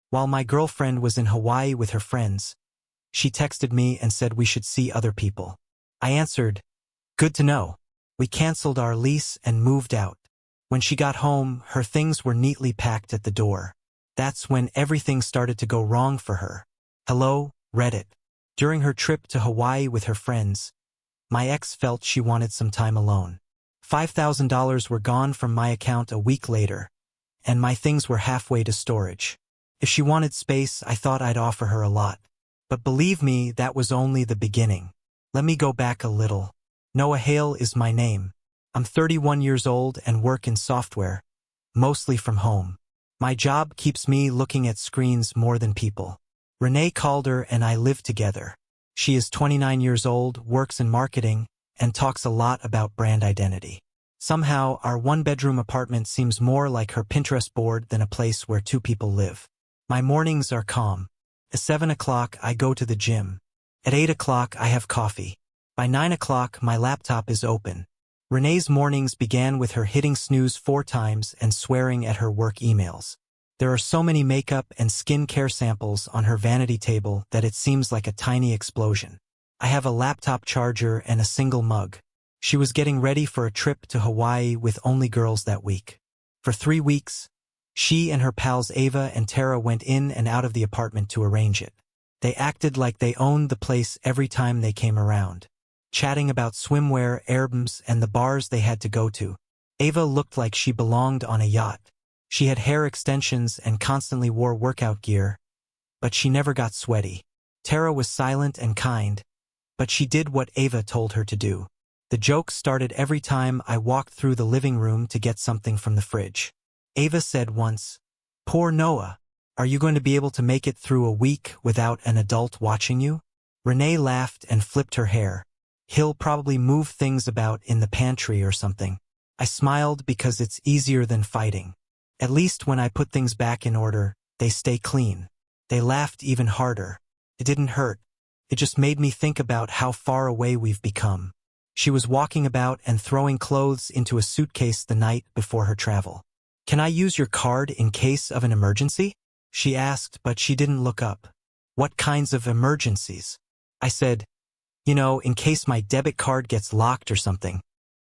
While my girlfriend was in Hawaii with her friends, she texted me and said we should see other people. I answered, "Good to know." We canceled our lease and moved out. When she got home, her things were neatly packed at the door. That's when everything started to go wrong for her. Hello, Reddit. During her trip to Hawaii with her friends, my ex felt she wanted some time alone. $5,000 were gone from my account a week later, and my things were halfway to storage. If she wanted space, I thought I'd offer her a lot. But believe me, that was only the beginning. Let me go back a little. Noah Hale is my name. I'm 31 years old and work in software, mostly from home. My job keeps me looking at screens more than people. Renee Calder and I live together. She is 29 years old, works in marketing, and talks a lot about brand identity. Somehow, our one-bedroom apartment seems more like her Pinterest board than a place where two people live. My mornings are calm. At 7 o'clock, I go to the gym. At 8 o'clock, I have coffee. By 9 o'clock, my laptop is open. Renee's mornings began with her hitting snooze 4 times and swearing at her work emails. There are so many makeup and skincare samples on her vanity table that it seems like a tiny explosion. I have a laptop charger and a single mug. She was getting ready for a trip to Hawaii with only girls that week. For 3 weeks, she and her pals Ava and Tara went in and out of the apartment to arrange it. They acted like they owned the place every time they came around, chatting about swimwear, herbs, and the bars they had to go to. Ava looked like she belonged on a yacht. She had hair extensions and constantly wore workout gear, but she never got sweaty. Tara was silent and kind, but she did what Ava told her to do. The jokes started every time I walked through the living room to get something from the fridge. Ava said once, "Poor Noah, are you going to be able to make it through a week without an adult watching you?" Renee laughed and flipped her hair. "He'll probably move things about in the pantry or something." I smiled because it's easier than fighting. At least when I put things back in order, they stay clean. They laughed even harder. It didn't hurt. It just made me think about how far away we've become. She was walking about and throwing clothes into a suitcase the night before her travel. "Can I use your card in case of an emergency?" she asked, but she didn't look up. "What kinds of emergencies?" I said, in case my debit card gets locked or something.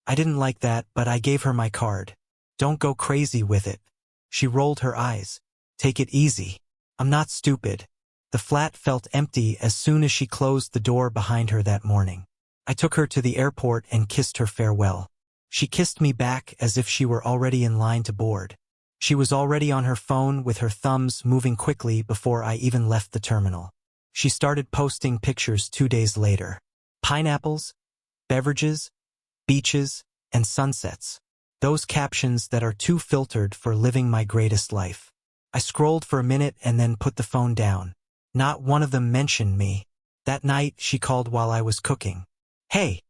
I didn't like that, but I gave her my card. "Don't go crazy with it." She rolled her eyes. "Take it easy. I'm not stupid." The flat felt empty as soon as she closed the door behind her that morning. I took her to the airport and kissed her farewell. She kissed me back as if she were already in line to board. She was already on her phone with her thumbs moving quickly before I even left the terminal. She started posting pictures 2 days later. Pineapples, beverages, beaches, and sunsets. Those captions that are too filtered for living my greatest life. I scrolled for a minute and then put the phone down. Not one of them mentioned me. That night, she called while I was cooking. "Hey,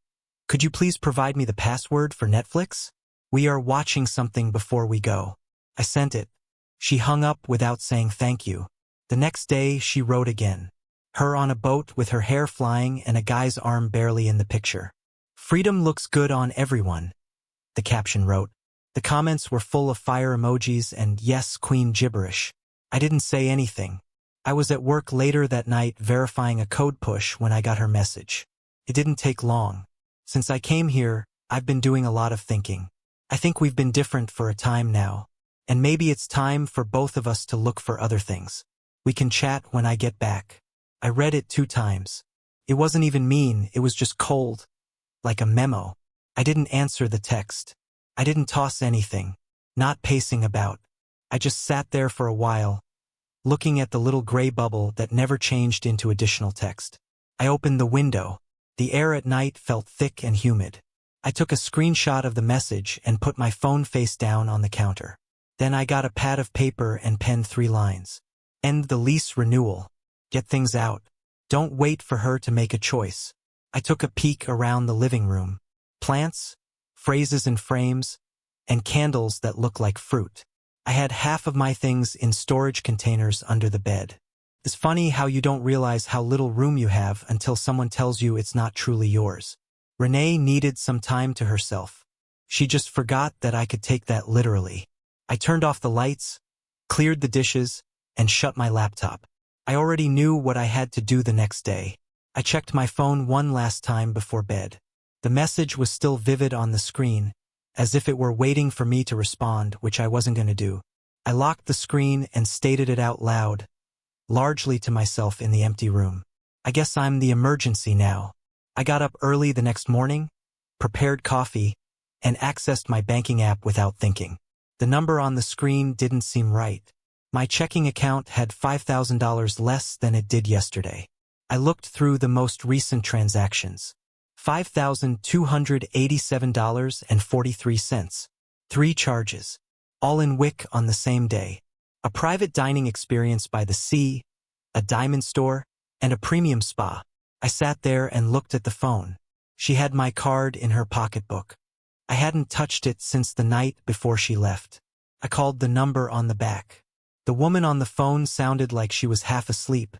could you please provide me the password for Netflix? We are watching something before we go." I sent it. She hung up without saying thank you. The next day, she wrote again. Her on a boat with her hair flying and a guy's arm barely in the picture. "Freedom looks good on everyone," the caption wrote. The comments were full of fire emojis and "Yes, Queen" gibberish. I didn't say anything. I was at work later that night verifying a code push when I got her message. It didn't take long. "Since I came here, I've been doing a lot of thinking. I think we've been different for a time now, and maybe it's time for both of us to look for other things. We can chat when I get back." I read it 2 times. It wasn't even mean, it was just cold, like a memo. I didn't answer the text. I didn't toss anything, not pacing about. I just sat there for a while, looking at the little gray bubble that never changed into additional text. I opened the window. The air at night felt thick and humid. I took a screenshot of the message and put my phone face down on the counter. Then I got a pad of paper and penned 3 lines. End the lease renewal. Get things out. Don't wait for her to make a choice. I took a peek around the living room. Plants, phrases in frames, and candles that look like fruit. I had half of my things in storage containers under the bed. It's funny how you don't realize how little room you have until someone tells you it's not truly yours. Renee needed some time to herself. She just forgot that I could take that literally. I turned off the lights, cleared the dishes, and shut my laptop. I already knew what I had to do the next day. I checked my phone one last time before bed. The message was still vivid on the screen, as if it were waiting for me to respond, which I wasn't going to do. I locked the screen and stated it out loud, largely to myself in the empty room. I guess I'm the emergency now. I got up early the next morning, prepared coffee, and accessed my banking app without thinking. The number on the screen didn't seem right. My checking account had $5,000 less than it did yesterday. I looked through the most recent transactions. $5,287.43. 3 charges. All in Wick on the same day. A private dining experience by the sea, a diamond store, and a premium spa. I sat there and looked at the phone. She had my card in her pocketbook. I hadn't touched it since the night before she left. I called the number on the back. The woman on the phone sounded like she was half asleep,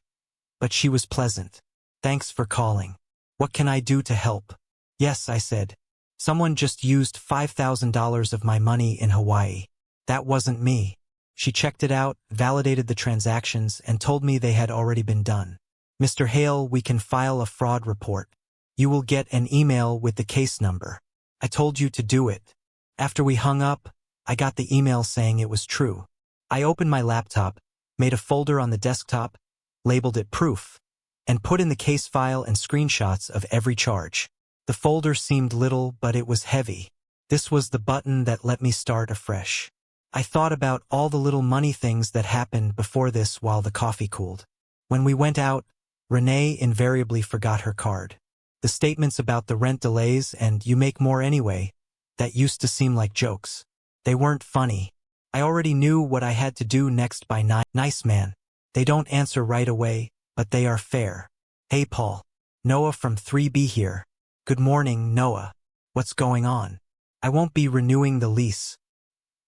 but she was pleasant. "Thanks for calling. What can I do to help?" "Yes," I said. "Someone just used $5,000 of my money in Hawaii. That wasn't me." She checked it out, validated the transactions, and told me they had already been done. "Mr. Hale, we can file a fraud report. You will get an email with the case number. I told you to do it." After we hung up, I got the email saying it was true. I opened my laptop, made a folder on the desktop, labeled it proof, and put in the case file and screenshots of every charge. The folder seemed little, but it was heavy. This was the button that let me start afresh. I thought about all the little money things that happened before this while the coffee cooled. When we went out, Renee invariably forgot her card. The statements about the rent delays and "you make more anyway" that used to seem like jokes. They weren't funny. I already knew what I had to do next by nice man. They don't answer right away, but they are fair. "Hey Paul. Noah from 3B here. Good morning, Noah. What's going on?" "I won't be renewing the lease."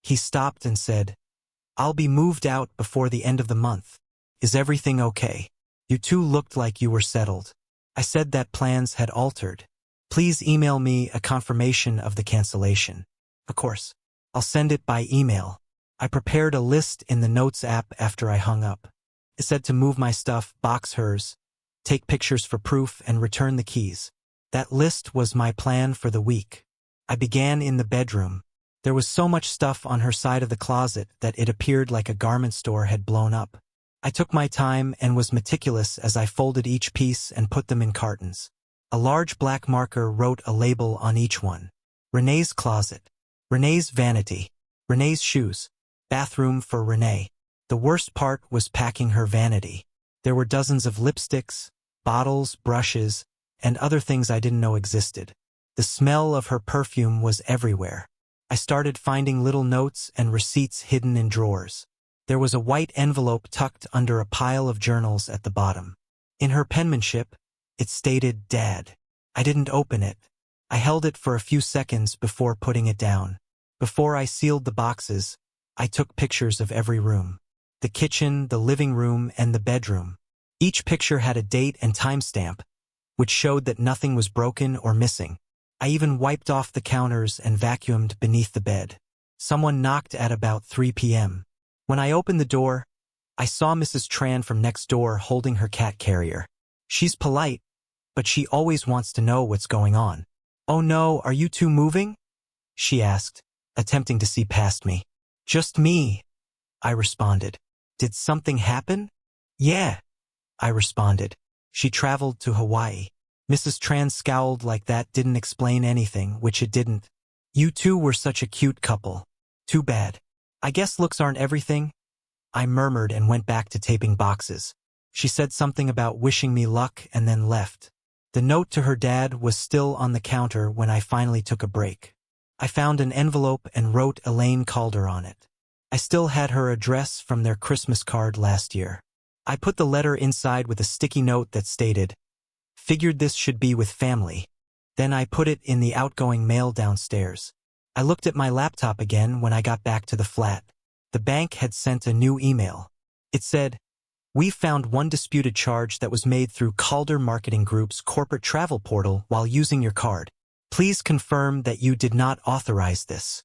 He stopped and said, "I'll be moved out before the end of the month. Is everything okay? You two looked like you were settled." I said that plans had altered. "Please email me a confirmation of the cancellation." "Of course. I'll send it by email." I prepared a list in the Notes app after I hung up. It said to move my stuff, box hers, take pictures for proof, and return the keys. That list was my plan for the week. I began in the bedroom. There was so much stuff on her side of the closet that it appeared like a garment store had blown up. I took my time and was meticulous as I folded each piece and put them in cartons. A large black marker wrote a label on each one. Renee's closet. Renee's vanity. Renee's shoes. Bathroom for Renee. The worst part was packing her vanity. There were dozens of lipsticks, bottles, brushes, and other things I didn't know existed. The smell of her perfume was everywhere. I started finding little notes and receipts hidden in drawers. There was a white envelope tucked under a pile of journals at the bottom. In her penmanship, it stated "Dad." I didn't open it. I held it for a few seconds before putting it down. Before I sealed the boxes, I took pictures of every room. The kitchen, the living room, and the bedroom. Each picture had a date and timestamp, which showed that nothing was broken or missing. I even wiped off the counters and vacuumed beneath the bed. Someone knocked at about 3 p.m. When I opened the door, I saw Mrs. Tran from next door holding her cat carrier. She's polite, but she always wants to know what's going on. "Oh no, are you two moving?" she asked, attempting to see past me. "Just me," I responded. "Did something happen?" "Yeah," I responded. "She traveled to Hawaii." Mrs. Tran scowled like that didn't explain anything, which it didn't. "You two were such a cute couple. Too bad. I guess looks aren't everything," I murmured and went back to taping boxes. She said something about wishing me luck and then left. The note to her dad was still on the counter when I finally took a break. I found an envelope and wrote Elaine Calder on it. I still had her address from their Christmas card last year. I put the letter inside with a sticky note that stated, "Figured this should be with family." Then I put it in the outgoing mail downstairs. I looked at my laptop again when I got back to the flat. The bank had sent a new email. It said, "We found one disputed charge that was made through Calder Marketing Group's corporate travel portal while using your card. Please confirm that you did not authorize this."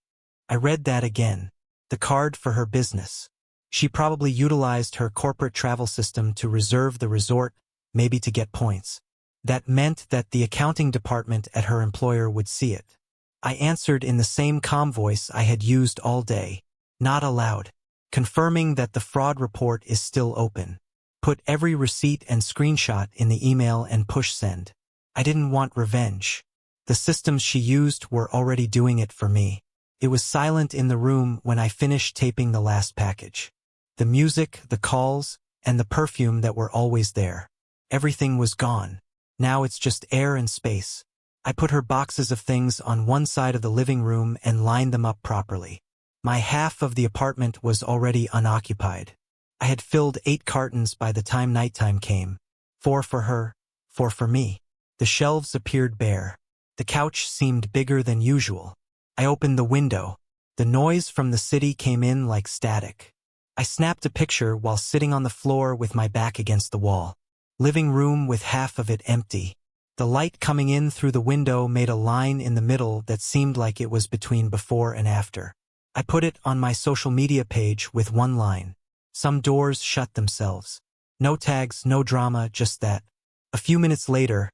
I read that again. The card for her business. She probably utilized her corporate travel system to reserve the resort, maybe to get points. That meant that the accounting department at her employer would see it. I answered in the same calm voice I had used all day. Not allowed. Confirming that the fraud report is still open. Put every receipt and screenshot in the email and push send. I didn't want revenge. The systems she used were already doing it for me. It was silent in the room when I finished taping the last package. The music, the calls, and the perfume that were always there. Everything was gone. Now it's just air and space. I put her boxes of things on one side of the living room and lined them up properly. My half of the apartment was already unoccupied. I had filled 8 cartons by the time nighttime came. 4 for her, 4 for me. The shelves appeared bare. The couch seemed bigger than usual. I opened the window. The noise from the city came in like static. I snapped a picture while sitting on the floor with my back against the wall. Living room with half of it empty. The light coming in through the window made a line in the middle that seemed like it was between before and after. I put it on my social media page with one line. Some doors shut themselves. No tags, no drama, just that. A few minutes later,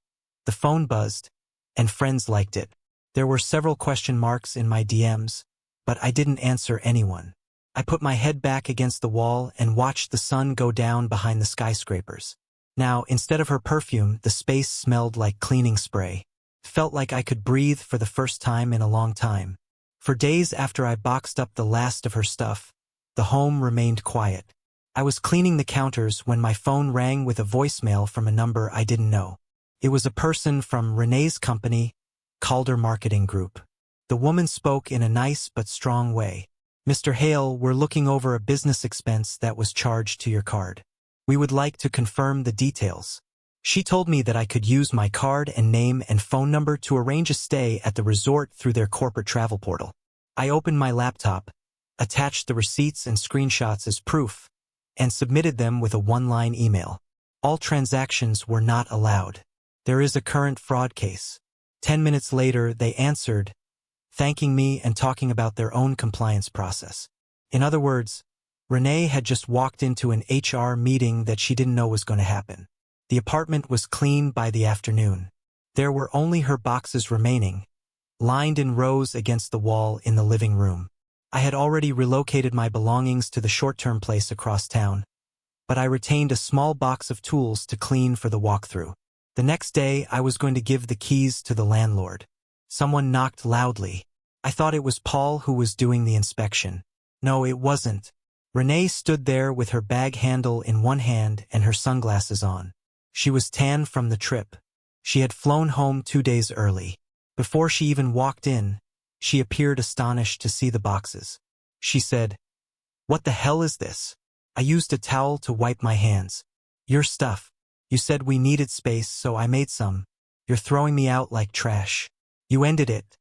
the phone buzzed, and friends liked it. There were several question marks in my DMs, but I didn't answer anyone. I put my head back against the wall and watched the sun go down behind the skyscrapers. Now, instead of her perfume, the space smelled like cleaning spray. It felt like I could breathe for the first time in a long time. For days after I boxed up the last of her stuff, the home remained quiet. I was cleaning the counters when my phone rang with a voicemail from a number I didn't know. It was a person from Renee's company, Calder Marketing Group. The woman spoke in a nice but strong way. "Mr. Hale, we're looking over a business expense that was charged to your card. We would like to confirm the details." She told me that I could use my card and name and phone number to arrange a stay at the resort through their corporate travel portal. I opened my laptop, attached the receipts and screenshots as proof, and submitted them with a one-line email. All transactions were not allowed. There is a current fraud case. 10 minutes later, they answered, thanking me and talking about their own compliance process. In other words, Renee had just walked into an HR meeting that she didn't know was going to happen. The apartment was clean by the afternoon. There were only her boxes remaining, lined in rows against the wall in the living room. I had already relocated my belongings to the short-term place across town, but I retained a small box of tools to clean for the walkthrough. The next day, I was going to give the keys to the landlord. Someone knocked loudly. I thought it was Paul who was doing the inspection. No, it wasn't. Renee stood there with her bag handle in one hand and her sunglasses on. She was tan from the trip. She had flown home 2 days early. Before she even walked in, she appeared astonished to see the boxes. She said, "What the hell is this?" I used a towel to wipe my hands. "Your stuff. You said we needed space, so I made some. You're throwing me out like trash." "You ended it,"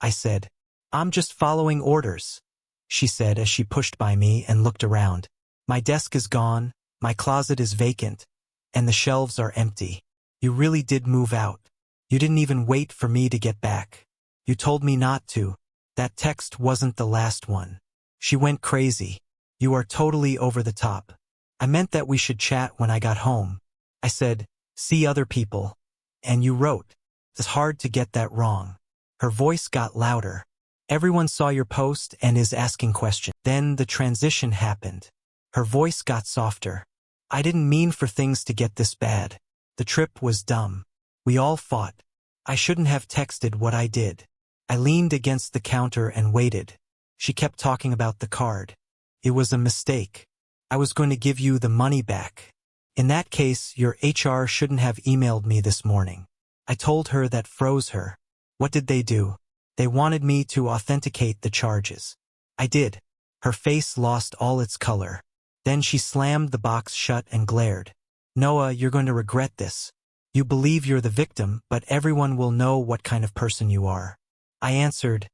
I said. "I'm just following orders," she said as she pushed by me and looked around. "My desk is gone, my closet is vacant, and the shelves are empty. You really did move out. You didn't even wait for me to get back. You told me not to. That text wasn't the last one." She went crazy. "You are totally over the top. I meant that we should chat when I got home." I said, "See other people." "And you wrote. It's hard to get that wrong." Her voice got louder. "Everyone saw your post and is asking questions." Then the transition happened. Her voice got softer. "I didn't mean for things to get this bad. The trip was dumb. We all fought. I shouldn't have texted what I did." I leaned against the counter and waited. She kept talking about the card. "It was a mistake. I was going to give you the money back. In that case, your HR shouldn't have emailed me this morning." I told her that froze her. What did they do? They wanted me to authenticate the charges. I did. Her face lost all its color. Then she slammed the box shut and glared. "Noah, you're going to regret this. You believe you're the victim, but everyone will know what kind of person you are." I answered,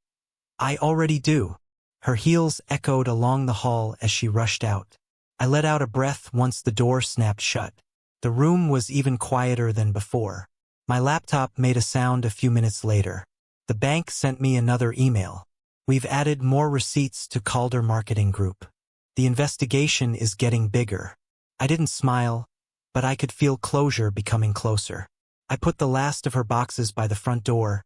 "I already do." Her heels echoed along the hall as she rushed out. I let out a breath once the door snapped shut. The room was even quieter than before. My laptop made a sound a few minutes later. The bank sent me another email. "We've added more receipts to Calder Marketing Group. The investigation is getting bigger. I didn't smile, but I could feel closure becoming closer. I put the last of her boxes by the front door,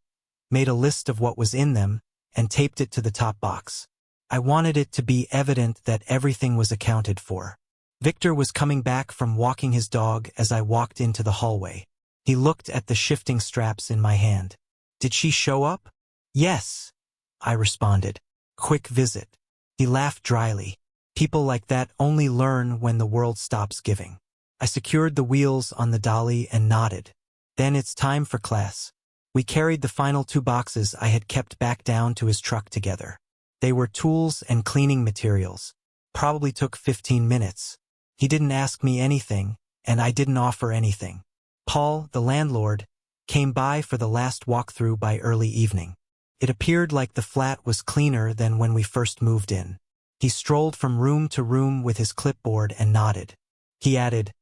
made a list of what was in them, and taped it to the top box. I wanted it to be evident that everything was accounted for. Victor was coming back from walking his dog as I walked into the hallway. He looked at the shifting straps in my hand. "Did she show up?" "Yes," I responded. "Quick visit." He laughed dryly. People like that only learn when the world stops giving. I secured the wheels on the dolly and nodded. "Then it's time for class." We carried the final 2 boxes I had kept back down to his truck together. They were tools and cleaning materials. Probably took 15 minutes. He didn't ask me anything, and I didn't offer anything. Paul, the landlord, came by for the last walkthrough by early evening. It appeared like the flat was cleaner than when we first moved in. He strolled from room to room with his clipboard and nodded. He added,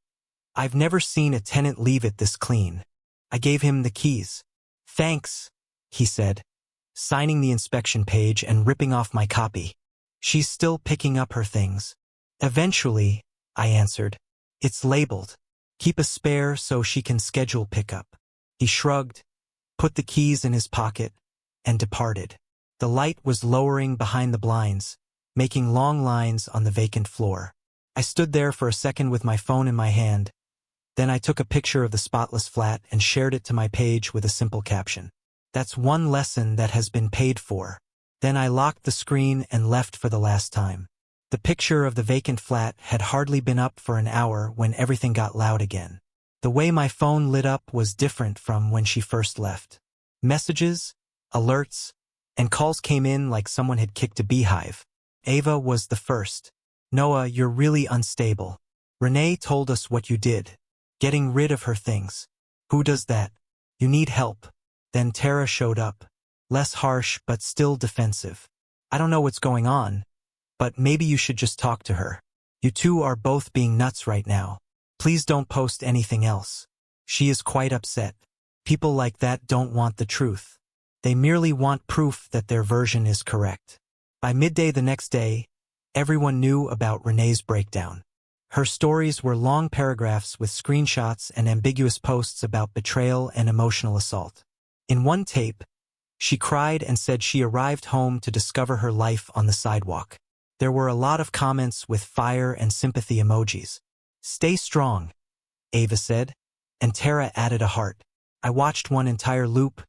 "I've never seen a tenant leave it this clean." I gave him the keys. "Thanks," he said, signing the inspection page and ripping off my copy. "She's still picking up her things." "Eventually," I answered. "It's labeled. Keep a spare so she can schedule pickup." He shrugged, put the keys in his pocket, and departed. The light was lowering behind the blinds, making long lines on the vacant floor. I stood there for a second with my phone in my hand. Then I took a picture of the spotless flat and shared it to my page with a simple caption. "That's one lesson that has been paid for." Then I locked the screen and left for the last time. The picture of the vacant flat had hardly been up for an hour when everything got loud again. The way my phone lit up was different from when she first left. Messages, alerts, and calls came in like someone had kicked a beehive. Ava was the first. "Noah, you're really unstable. Renee told us what you did. Getting rid of her things. Who does that? You need help." Then Tara showed up. Less harsh but still defensive. "I don't know what's going on, but maybe you should just talk to her. You two are both being nuts right now. Please don't post anything else. She is quite upset." People like that don't want the truth. They merely want proof that their version is correct. By midday the next day, everyone knew about Renee's breakdown. Her stories were long paragraphs with screenshots and ambiguous posts about betrayal and emotional assault. In one tape, she cried and said she arrived home to discover her life on the sidewalk. There were a lot of comments with fire and sympathy emojis. "Stay strong," Ava said, and Tara added a heart. I watched one entire loop,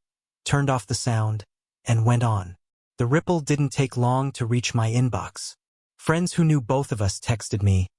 turned off the sound, and went on. The ripple didn't take long to reach my inbox. Friends who knew both of us texted me,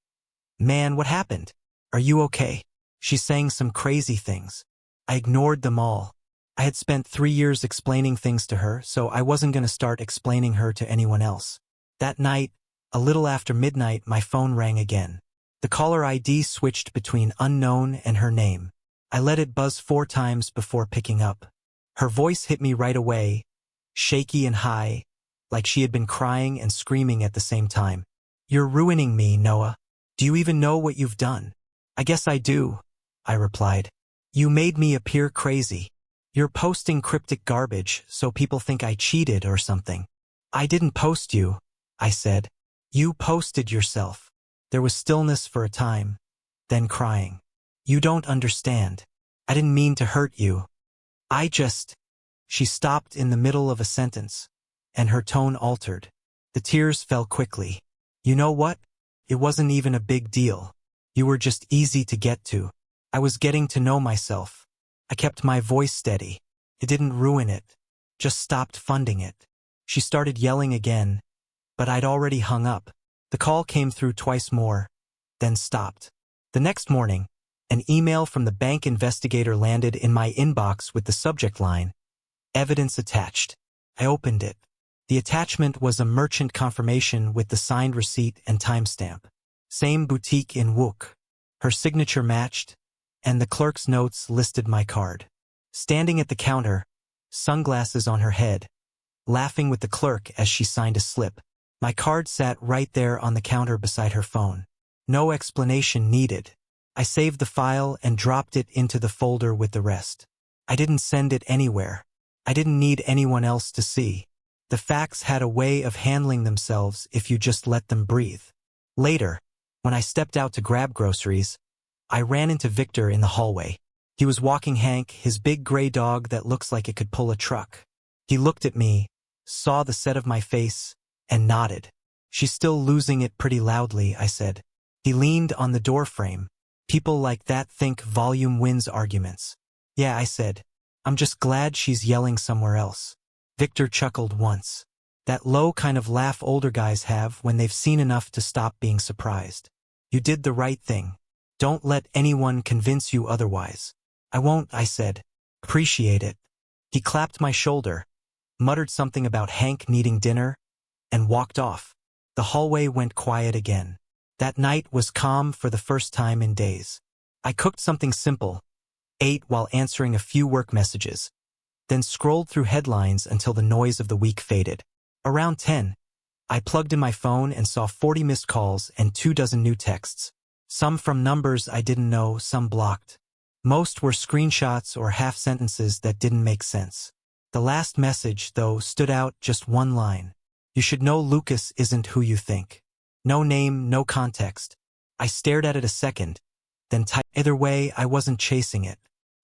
"Man, what happened? Are you okay?" She's saying some crazy things. I ignored them all. I had spent 3 years explaining things to her, so I wasn't going to start explaining her to anyone else. That night, a little after midnight, my phone rang again. The caller ID switched between unknown and her name. I let it buzz 4 times before picking up. Her voice hit me right away, shaky and high, like she had been crying and screaming at the same time. "You're ruining me, Noah. Do you even know what you've done?" "I guess I do," I replied. "You made me appear crazy. You're posting cryptic garbage so people think I cheated or something." "I didn't post you," I said. "You posted yourself." There was stillness for a time, then crying. "You don't understand. I didn't mean to hurt you. I just—" She stopped in the middle of a sentence, and her tone altered. The tears fell quickly. "You know what? It wasn't even a big deal. You were just easy to get to. I was getting to know myself. I kept my voice steady. It didn't ruin it. Just stopped funding it." She started yelling again, but I'd already hung up. The call came through twice more, then stopped. The next morning, an email from the bank investigator landed in my inbox with the subject line, "Evidence attached." I opened it. The attachment was a merchant confirmation with the signed receipt and timestamp. Same boutique in Wook. Her signature matched, and the clerk's notes listed my card. Standing at the counter, sunglasses on her head, laughing with the clerk as she signed a slip. My card sat right there on the counter beside her phone. No explanation needed. I saved the file and dropped it into the folder with the rest. I didn't send it anywhere. I didn't need anyone else to see. The facts had a way of handling themselves if you just let them breathe. Later, when I stepped out to grab groceries, I ran into Victor in the hallway. He was walking Hank, his big gray dog that looks like it could pull a truck. He looked at me, saw the set of my face, and nodded. "She's still losing it pretty loudly," I said. He leaned on the doorframe. "People like that think volume wins arguments." "Yeah," I said. "I'm just glad she's yelling somewhere else." Victor chuckled once. That low kind of laugh older guys have when they've seen enough to stop being surprised. "You did the right thing. Don't let anyone convince you otherwise." "I won't," I said. "Appreciate it." He clapped my shoulder, muttered something about Hank needing dinner, and walked off. The hallway went quiet again. That night was calm for the first time in days. I cooked something simple, ate while answering a few work messages, then scrolled through headlines until the noise of the week faded. Around 10, I plugged in my phone and saw 40 missed calls and 24 new texts. Some from numbers I didn't know, some blocked. Most were screenshots or half sentences that didn't make sense. The last message, though, stood out, just one line. "You should know Lucas isn't who you think." No name, no context. I stared at it a second, then typed. Either way, I wasn't chasing it.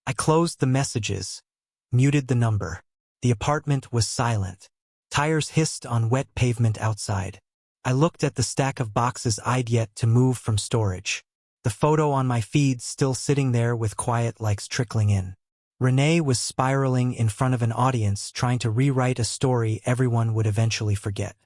I closed the messages, muted the number. The apartment was silent. Tires hissed on wet pavement outside. I looked at the stack of boxes I'd yet to move from storage. The photo on my feed still sitting there with quiet likes trickling in. Renee was spiraling in front of an audience trying to rewrite a story everyone would eventually forget.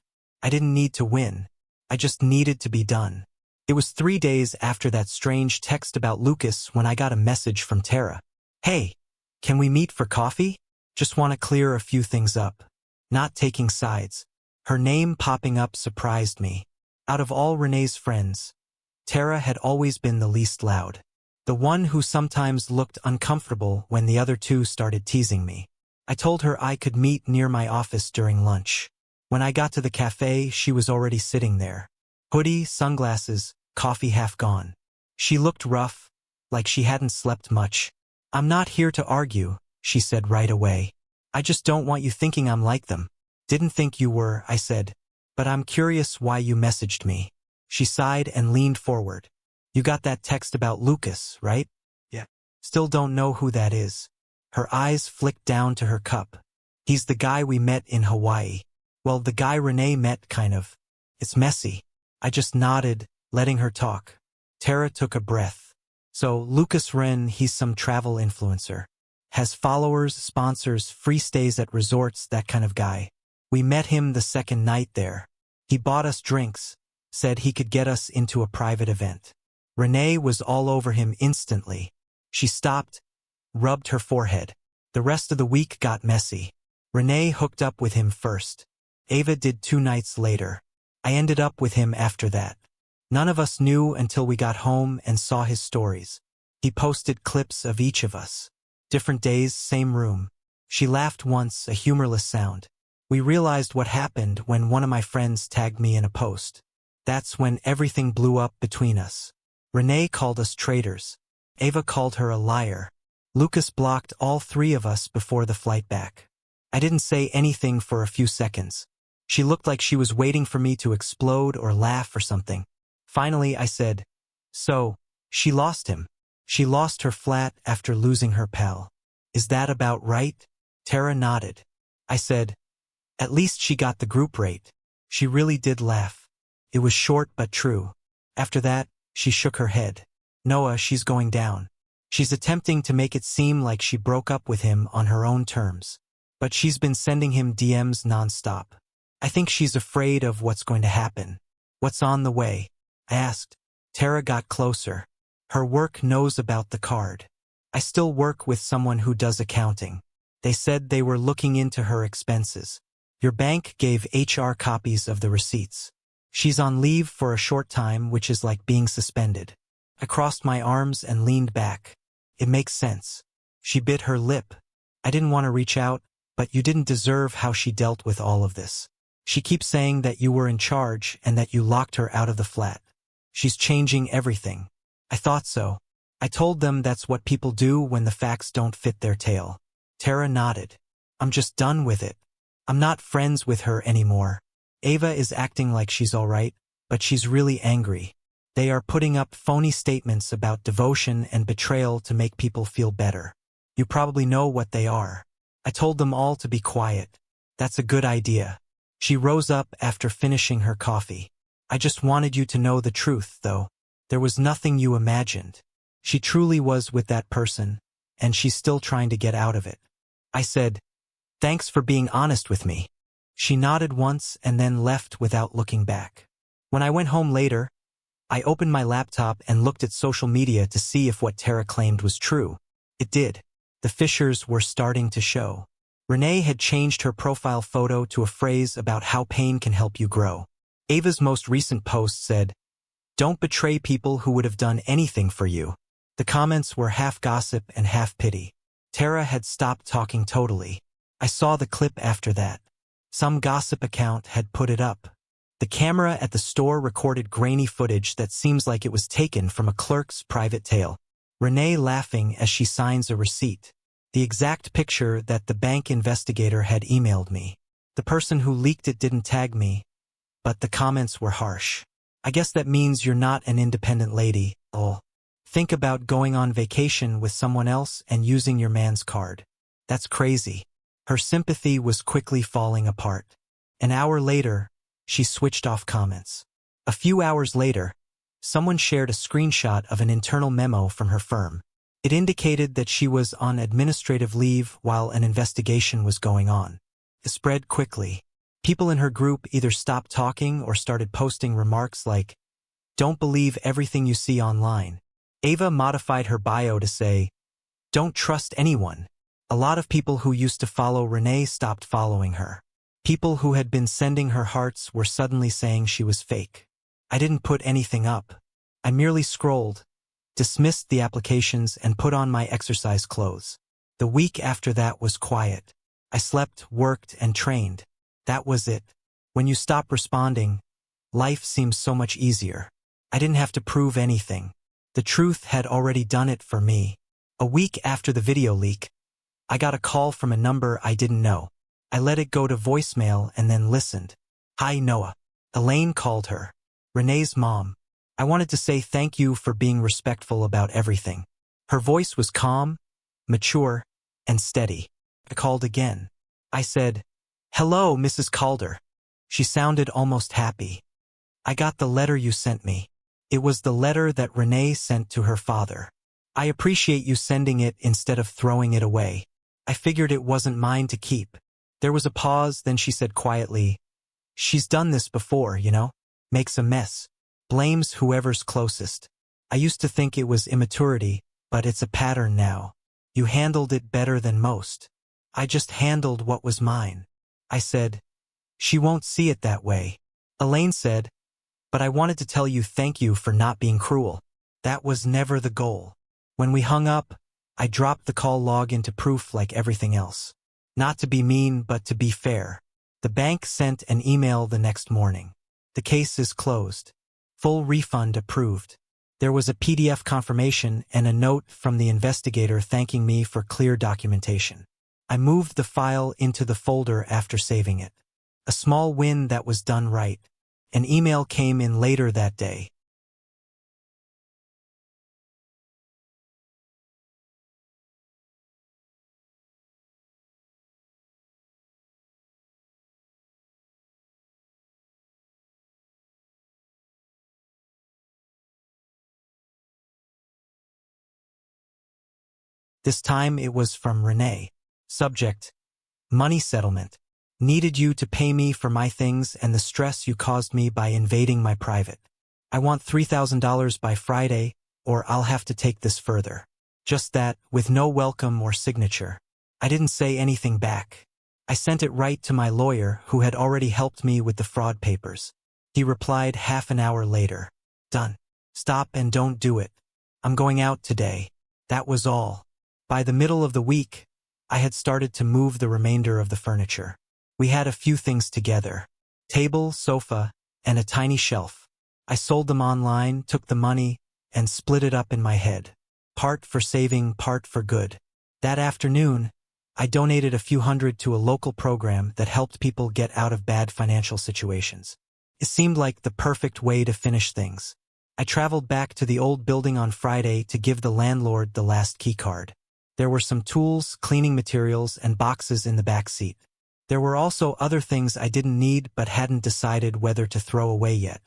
I didn't need to win. I just needed to be done. It was 3 days after that strange text about Lucas when I got a message from Tara. "Hey, can we meet for coffee? Just want to clear a few things up." Not taking sides. Her name popping up surprised me. Out of all Renee's friends, Tara had always been the least loud. The one who sometimes looked uncomfortable when the other two started teasing me. I told her I could meet near my office during lunch. When I got to the cafe, she was already sitting there. Hoodie, sunglasses, coffee half gone. She looked rough, like she hadn't slept much. "I'm not here to argue," she said right away. "I just don't want you thinking I'm like them." "Didn't think you were," I said. "But I'm curious why you messaged me." She sighed and leaned forward. "You got that text about Lucas, right?" "Yeah." "Still don't know who that is." Her eyes flicked down to her cup. "He's the guy we met in Hawaii." "Well, the guy Renee met, kind of. It's messy." I just nodded, letting her talk. Tara took a breath. "So, Lucas Wren, he's some travel influencer. Has followers, sponsors, free stays at resorts, that kind of guy. We met him the second night there. He bought us drinks, said he could get us into a private event. Renee was all over him instantly." She stopped, rubbed her forehead. "The rest of the week got messy. Renee hooked up with him first. Ava did 2 nights later. I ended up with him after that. None of us knew until we got home and saw his stories. He posted clips of each of us. Different days, same room." She laughed once, a humorless sound. "We realized what happened when one of my friends tagged me in a post. That's when everything blew up between us. Renee called us traitors. Ava called her a liar. Lucas blocked all 3 of us before the flight back." I didn't say anything for a few seconds. She looked like she was waiting for me to explode or laugh or something. Finally, I said, "So, she lost him. She lost her flat after losing her pal. Is that about right?" Tara nodded. I said, "At least she got the group rate." She really did laugh. It was short but true. After that, she shook her head. "Noah, she's going down. She's attempting to make it seem like she broke up with him on her own terms. But she's been sending him DMs nonstop. I think she's afraid of what's going to happen." "What's on the way?" I asked. Tara got closer. "Her work knows about the card. I still work with someone who does accounting. They said they were looking into her expenses. Your bank gave HR copies of the receipts. She's on leave for a short time, which is like being suspended." I crossed my arms and leaned back. "It makes sense." She bit her lip. "I didn't want to reach out, but you didn't deserve how she dealt with all of this. She keeps saying that you were in charge and that you locked her out of the flat. She's changing everything." I thought so. I told them that's what people do when the facts don't fit their tale. Tara nodded. "I'm just done with it. I'm not friends with her anymore. Ava is acting like she's all right, but she's really angry. They are putting up phony statements about devotion and betrayal to make people feel better. You probably know what they are. I told them all to be quiet. That's a good idea. She rose up after finishing her coffee. I just wanted you to know the truth, though. There was nothing you imagined. She truly was with that person, and she's still trying to get out of it. I said, "Thanks for being honest with me." She nodded once and then left without looking back. When I went home later, I opened my laptop and looked at social media to see if what Tara claimed was true. It did. The fissures were starting to show. Renee had changed her profile photo to a phrase about how pain can help you grow. Ava's most recent post said, "Don't betray people who would have done anything for you." The comments were half gossip and half pity. Tara had stopped talking totally. I saw the clip after that. Some gossip account had put it up. The camera at the store recorded grainy footage that seems like it was taken from a clerk's private tale. Renee laughing as she signs a receipt. The exact picture that the bank investigator had emailed me. The person who leaked it didn't tag me, but the comments were harsh. I guess that means you're not an independent lady. Oh. Think about going on vacation with someone else and using your man's card. That's crazy. Her sympathy was quickly falling apart. An hour later, she switched off comments. A few hours later, someone shared a screenshot of an internal memo from her firm. It indicated that she was on administrative leave while an investigation was going on. It spread quickly. People in her group either stopped talking or started posting remarks like, "Don't believe everything you see online." Ava modified her bio to say, "Don't trust anyone." A lot of people who used to follow Renee stopped following her. People who had been sending her hearts were suddenly saying she was fake. I didn't put anything up. I merely scrolled, dismissed the applications, and put on my exercise clothes. The week after that was quiet. I slept, worked, and trained. That was it. When you stop responding, life seems so much easier. I didn't have to prove anything. The truth had already done it for me. A week after the video leak, I got a call from a number I didn't know. I let it go to voicemail and then listened. "Hi, Noah." Elaine called her. Renee's mom. "I wanted to say thank you for being respectful about everything." Her voice was calm, mature, and steady. I called again. I said, "Hello, Mrs. Calder." She sounded almost happy. "I got the letter you sent me." It was the letter that Renee sent to her father. "I appreciate you sending it instead of throwing it away. I figured it wasn't mine to keep." There was a pause, then she said quietly, "She's done this before, you know? Makes a mess. Blames whoever's closest. I used to think it was immaturity, but it's a pattern now. You handled it better than most." "I just handled what was mine." I said, "She won't see it that way." Elaine said, "But I wanted to tell you thank you for not being cruel. That was never the goal." When we hung up, I dropped the call log into proof like everything else. Not to be mean, but to be fair. The bank sent an email the next morning. "The case is closed. Full refund approved." There was a PDF confirmation and a note from the investigator thanking me for clear documentation. I moved the file into the folder after saving it. A small win that was done right. An email came in later that day. This time it was from Renee. Subject: money settlement. Needed you to pay me for my things and the stress you caused me by invading my private. I want $3,000 by Friday, or I'll have to take this further. Just that, with no welcome or signature. I didn't say anything back. I sent it right to my lawyer, who had already helped me with the fraud papers. He replied half an hour later. "Done. Stop and don't do it. I'm going out today." That was all. By the middle of the week, I had started to move the remainder of the furniture. We had a few things together. Table, sofa, and a tiny shelf. I sold them online, took the money, and split it up in my head. Part for saving, part for good. That afternoon, I donated a few hundred to a local program that helped people get out of bad financial situations. It seemed like the perfect way to finish things. I traveled back to the old building on Friday to give the landlord the last keycard. There were some tools, cleaning materials, and boxes in the back seat. There were also other things I didn't need but hadn't decided whether to throw away yet.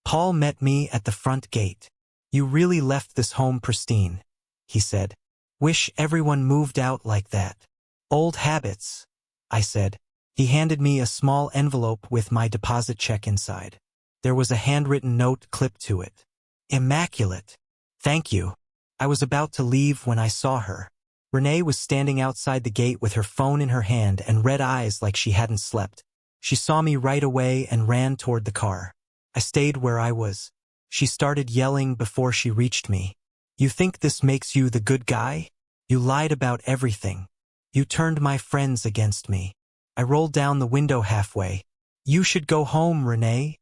Paul met me at the front gate. "You really left this home pristine," he said. "Wish everyone moved out like that." "Old habits," I said. He handed me a small envelope with my deposit check inside. There was a handwritten note clipped to it. "Immaculate. Thank you." I was about to leave when I saw her. Renee was standing outside the gate with her phone in her hand and red eyes like she hadn't slept. She saw me right away and ran toward the car. I stayed where I was. She started yelling before she reached me. "You think this makes you the good guy? You lied about everything. You turned my friends against me." I rolled down the window halfway. "You should go home, Renee,"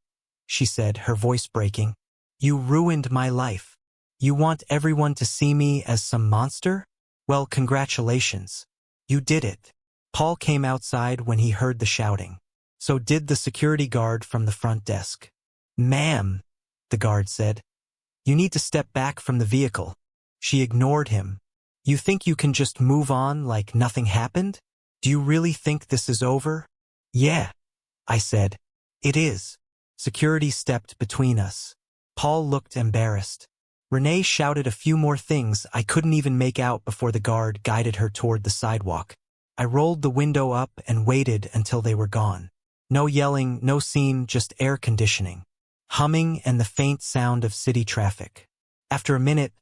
she said, her voice breaking. "You ruined my life. You want everyone to see me as some monster? Well, congratulations. You did it." Paul came outside when he heard the shouting. So did the security guard from the front desk. "Ma'am," the guard said, "you need to step back from the vehicle." She ignored him. "You think you can just move on like nothing happened? Do you really think this is over?" "Yeah," I said. "It is." Security stepped between us. Paul looked embarrassed. Renee shouted a few more things I couldn't even make out before the guard guided her toward the sidewalk. I rolled the window up and waited until they were gone. No yelling, no scene, just air conditioning, humming, and the faint sound of city traffic. After a minute,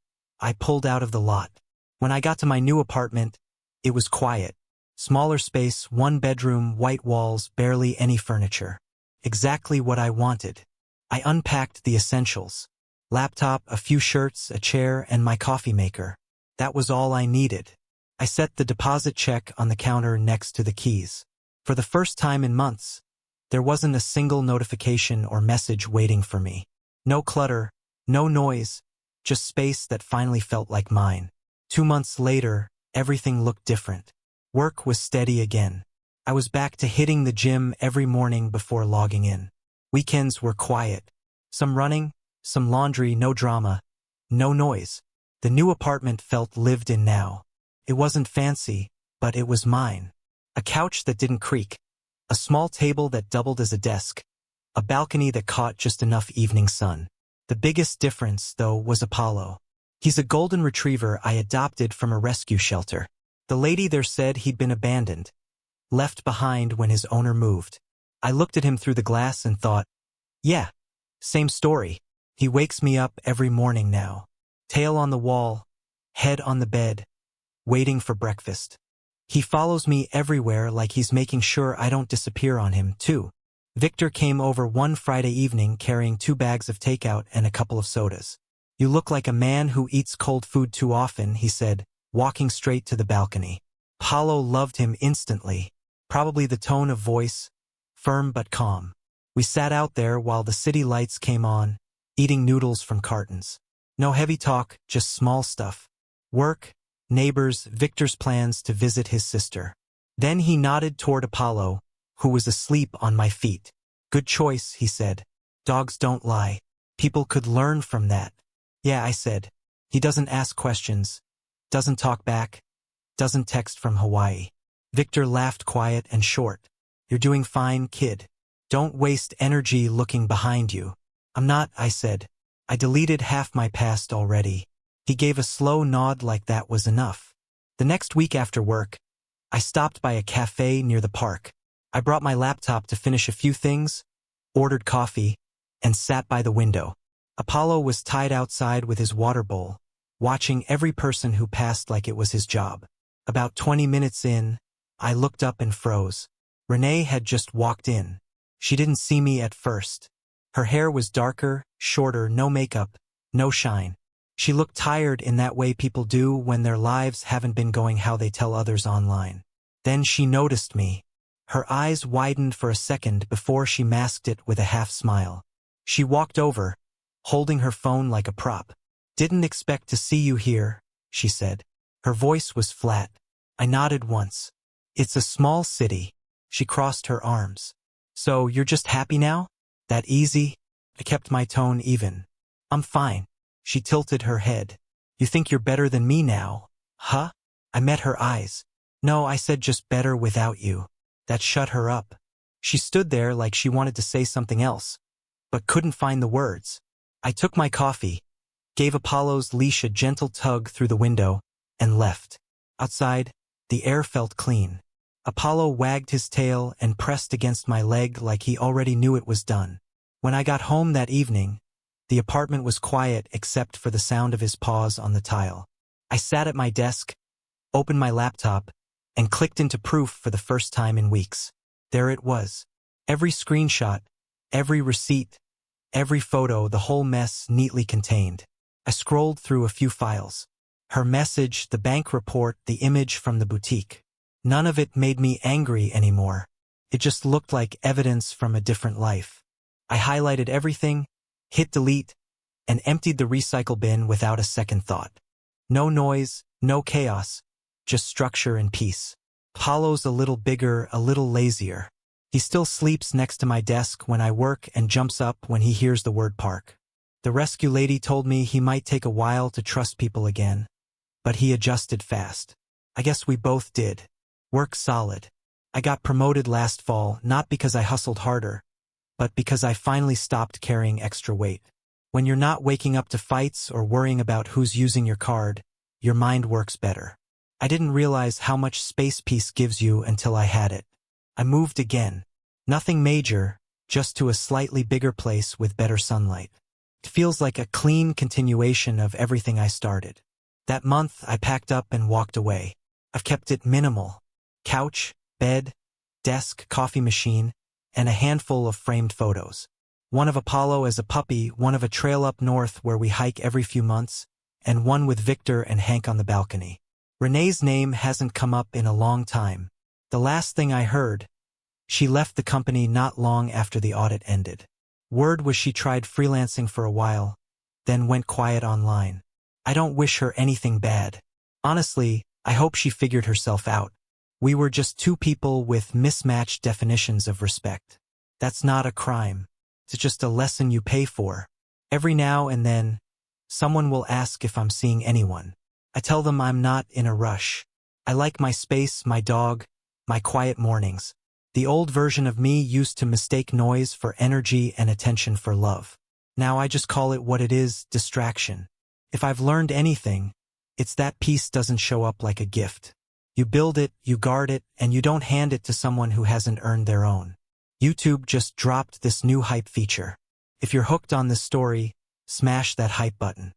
I pulled out of the lot. When I got to my new apartment, it was quiet. Smaller space, one bedroom, white walls, barely any furniture. Exactly what I wanted. I unpacked the essentials. Laptop, a few shirts, a chair, and my coffee maker. That was all I needed. I set the deposit check on the counter next to the keys. For the first time in months, there wasn't a single notification or message waiting for me. No clutter, no noise, just space that finally felt like mine. 2 months later, everything looked different. Work was steady again. I was back to hitting the gym every morning before logging in. Weekends were quiet. Some running, some laundry, no drama, no noise. The new apartment felt lived in now. It wasn't fancy, but it was mine. A couch that didn't creak. A small table that doubled as a desk. A balcony that caught just enough evening sun. The biggest difference, though, was Apollo. He's a golden retriever I adopted from a rescue shelter. The lady there said he'd been abandoned, left behind when his owner moved. I looked at him through the glass and thought, yeah, same story. He wakes me up every morning now. Tail on the wall, head on the bed, waiting for breakfast. He follows me everywhere like he's making sure I don't disappear on him, too. Victor came over one Friday evening carrying 2 bags of takeout and a couple of sodas. "You look like a man who eats cold food too often," he said, walking straight to the balcony. Paulo loved him instantly. Probably the tone of voice, firm but calm. We sat out there while the city lights came on, eating noodles from cartons. No heavy talk, just small stuff. Work, neighbors, Victor's plans to visit his sister. Then he nodded toward Apollo, who was asleep on my feet. "Good choice," he said. "Dogs don't lie. People could learn from that." "Yeah," I said. "He doesn't ask questions, doesn't talk back, doesn't text from Hawaii." Victor laughed quiet and short. "You're doing fine, kid. Don't waste energy looking behind you." "I'm not," I said. "I deleted half my past already." He gave a slow nod like that was enough. The next week after work, I stopped by a cafe near the park. I brought my laptop to finish a few things, ordered coffee, and sat by the window. Apollo was tied outside with his water bowl, watching every person who passed like it was his job. About 20 minutes in, I looked up and froze. Renee had just walked in. She didn't see me at first. Her hair was darker, shorter, no makeup, no shine. She looked tired in that way people do when their lives haven't been going how they tell others online. Then she noticed me. Her eyes widened for a second before she masked it with a half smile. She walked over, holding her phone like a prop. "Didn't expect to see you here," she said. Her voice was flat. I nodded once. "It's a small city." She crossed her arms. "So you're just happy now? That easy? I kept my tone even. I'm fine. She tilted her head. You think you're better than me now? Huh? I met her eyes. No, I said just better without you. That shut her up. She stood there like she wanted to say something else, but couldn't find the words. I took my coffee, gave Apollo's leash a gentle tug through the window, and left. Outside, the air felt clean. Apollo wagged his tail and pressed against my leg like he already knew it was done. When I got home that evening, the apartment was quiet except for the sound of his paws on the tile. I sat at my desk, opened my laptop, and clicked into proof for the first time in weeks. There it was. Every screenshot, every receipt, every photo, the whole mess neatly contained. I scrolled through a few files. Her message, the bank report, the image from the boutique. None of it made me angry anymore. It just looked like evidence from a different life. I highlighted everything, hit delete, and emptied the recycle bin without a second thought. No noise, no chaos, just structure and peace. Apollo's a little bigger, a little lazier. He still sleeps next to my desk when I work and jumps up when he hears the word park. The rescue lady told me he might take a while to trust people again, but he adjusted fast. I guess we both did. Work solid. I got promoted last fall, not because I hustled harder, but because I finally stopped carrying extra weight. When you're not waking up to fights or worrying about who's using your card, your mind works better. I didn't realize how much space peace gives you until I had it. I moved again. Nothing major, just to a slightly bigger place with better sunlight. It feels like a clean continuation of everything I started. That month, I packed up and walked away. I've kept it minimal. Couch, bed, desk, coffee machine, and a handful of framed photos. One of Apollo as a puppy, one of a trail up north where we hike every few months, and one with Victor and Hank on the balcony. Renee's name hasn't come up in a long time. The last thing I heard, she left the company not long after the audit ended. Word was she tried freelancing for a while, then went quiet online. I don't wish her anything bad. Honestly, I hope she figured herself out. We were just two people with mismatched definitions of respect. That's not a crime. It's just a lesson you pay for. Every now and then, someone will ask if I'm seeing anyone. I tell them I'm not in a rush. I like my space, my dog, my quiet mornings. The old version of me used to mistake noise for energy and attention for love. Now I just call it what it is, distraction. If I've learned anything, it's that peace doesn't show up like a gift. You build it, you guard it, and you don't hand it to someone who hasn't earned their own. YouTube just dropped this new hype feature. If you're hooked on this story, smash that hype button.